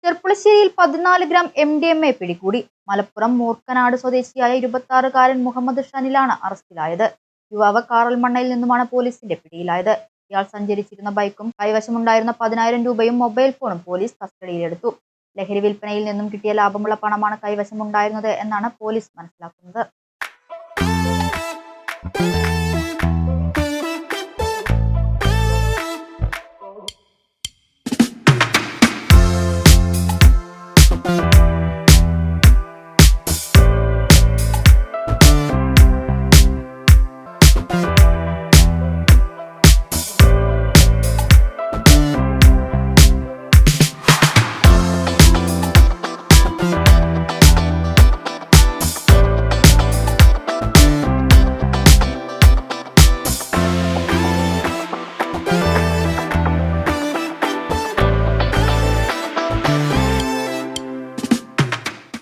ചെർപ്പുളശ്ശേരിയിൽ 14 gram MDMA പിടികൂടി. മലപ്പുറം മൂർക്കനാട് സ്വദേശിയായ 26-കാരൻ മുഹമ്മദ് ഷനിലാണ് അറസ്റ്റിലായത്. യുവാവ് കാറൽമണ്ണയിൽ നിന്നുമാണ് പോലീസിന്റെ പിടിയിലായത്. ഇയാൾ സഞ്ചരിച്ചിരുന്ന ബൈക്കും കൈവശമുണ്ടായിരുന്ന 10,000 രൂപയും മൊബൈൽ ഫോണും പോലീസ് കസ്റ്റഡിയിലെടുത്തു. ലഹരി വിൽപ്പനയിൽ നിന്നും കിട്ടിയ ലാഭമുള്ള പണമാണ് കൈവശമുണ്ടായിരുന്നത് എന്നാണ് പോലീസ് മനസ്സിലാക്കുന്നത്.